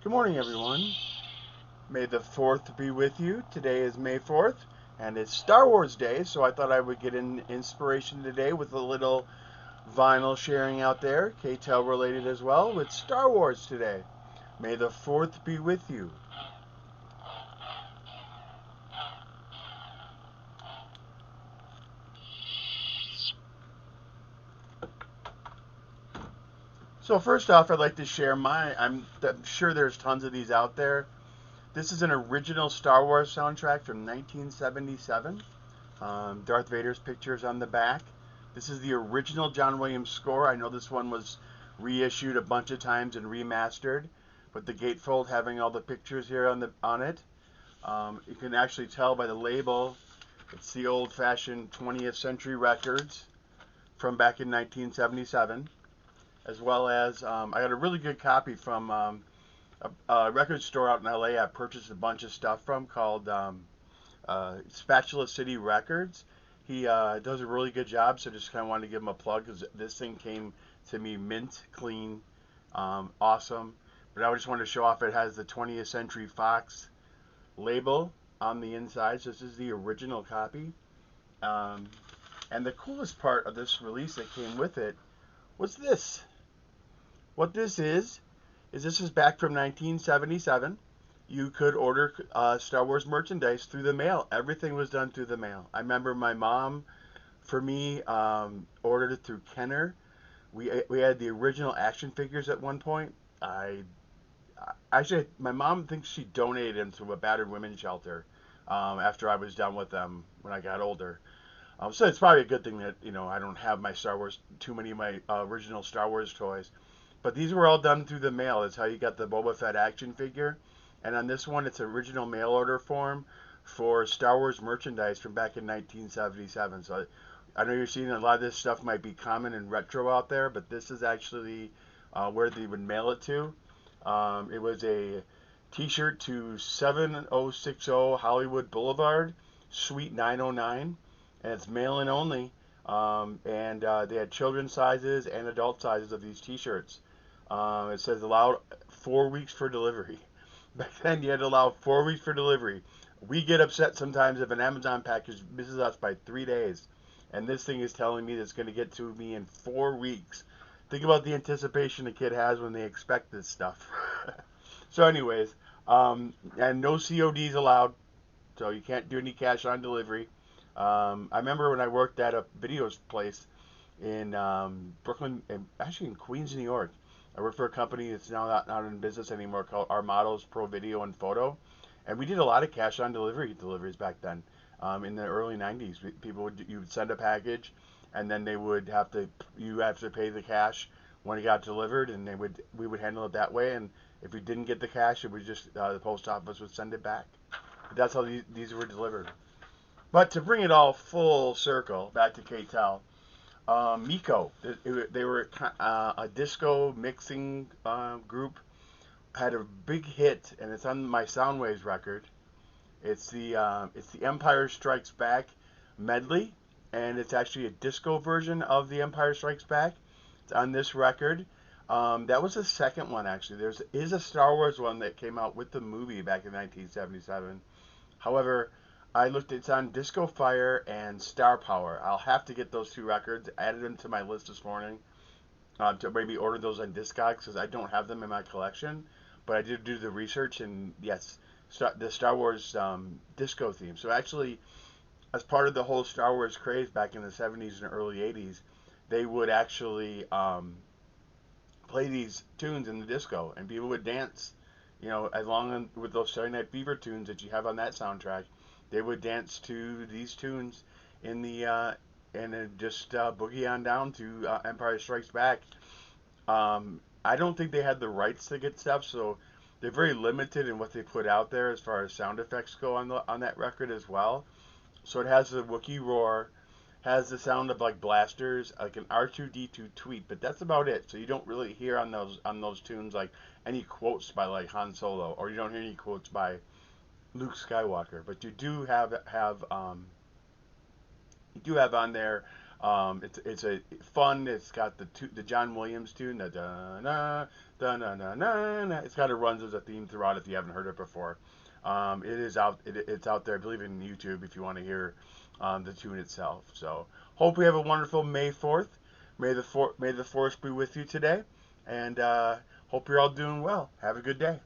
Good morning, everyone. May the 4th be with you. Today is May 4th, and it's Star Wars Day, so I thought I would get an inspiration today with a little vinyl sharing out there, KTEL related as well, with Star Wars today. May the 4th be with you. So first off, I'd like to share I'm sure there's tons of these out there. This is an original Star Wars soundtrack from 1977. Darth Vader's pictures on the back. This is the original John Williams score. I know this one was reissued a bunch of times and remastered, but the gatefold having all the pictures here on it. You can actually tell by the label. It's the old-fashioned 20th Century Records from back in 1977, as well as I got a really good copy from a record store out in LA. I purchased a bunch of stuff from called Spatula City Records. He does a really good job, so just kind of wanted to give him a plug because this thing came to me mint, clean, awesome. But I just wanted to show off it has the 20th Century Fox label on the inside, so this is the original copy. Um, and the coolest part of this release that came with it was this. What this is back from 1977. You could order Star Wars merchandise through the mail. Everything was done through the mail. I remember my mom, for me, ordered it through Kenner. We had the original action figures at one point. Actually, my mom thinks she donated them to a battered women's shelter after I was done with them when I got older. So it's probably a good thing that I don't have my Star Wars too many of my original Star Wars toys. But these were all done through the mail. That's how you got the Boba Fett action figure. And on this one, it's original mail order form for Star Wars merchandise from back in 1977. So I know you're seeing a lot of this stuff might be common and retro out there, but this is actually where they would mail it to. It was a T-shirt to 7060 Hollywood Boulevard, Suite 909, and it's mail-in only. And they had children's sizes and adult sizes of these T-shirts. It says allowed 4 weeks for delivery. Back then, you had to allow 4 weeks for delivery. We get upset sometimes if an Amazon package misses us by 3 days, and this thing is telling me that it's going to get to me in 4 weeks. Think about the anticipation a kid has when they expect this stuff. So, anyways, and no CODs allowed, so you can't do any cash on delivery. I remember when I worked at a video place in Brooklyn, actually in Queens, New York. I worked for a company that's now not in business anymore called Armados Pro Video and Photo, and we did a lot of cash on deliveries back then. In the early '90s, you would send a package, and then you have to pay the cash when it got delivered, and we would handle it that way. And if you didn't get the cash, it would just the post office would send it back. But that's how these were delivered. But to bring it all full circle back to KTEL, Miko, they were a disco mixing group, had a big hit, and it's on my Soundwaves record. It's the Empire Strikes Back medley, and it's actually a disco version of the Empire Strikes Back. It's on this record. That was the second one actually. Is a Star Wars one that came out with the movie back in 1977. However, I looked. It's on Disco Fire and Star Power. I'll have to get those two records. Added them to my list this morning to maybe order those on Discogs because I don't have them in my collection. But I did do the research, and yes, the Star Wars disco theme. So actually, as part of the whole Star Wars craze back in the '70s and early '80s, they would actually play these tunes in the disco, and people would dance. Along with those Saturday Night Fever tunes that you have on that soundtrack, they would dance to these tunes in the and then just boogie on down to Empire Strikes Back. I don't think they had the rights to get stuff, so they're very limited in what they put out there as far as sound effects go on that record as well. So it has the Wookiee roar, has the sound of like blasters, like an R2D2 tweet, but that's about it. So you don't really hear on those tunes like any quotes by like Han Solo, or you don't hear any quotes by Luke Skywalker. But you do have on there It's a fun. It's got the John Williams tune. The da na da na na na na. It's got, it runs as a theme throughout if you haven't heard it before. It is out. It's out there, I believe, in YouTube if you want to hear the tune itself. So hope we have a wonderful May 4th. May the force be with you today, and hope you're all doing well. Have a good day.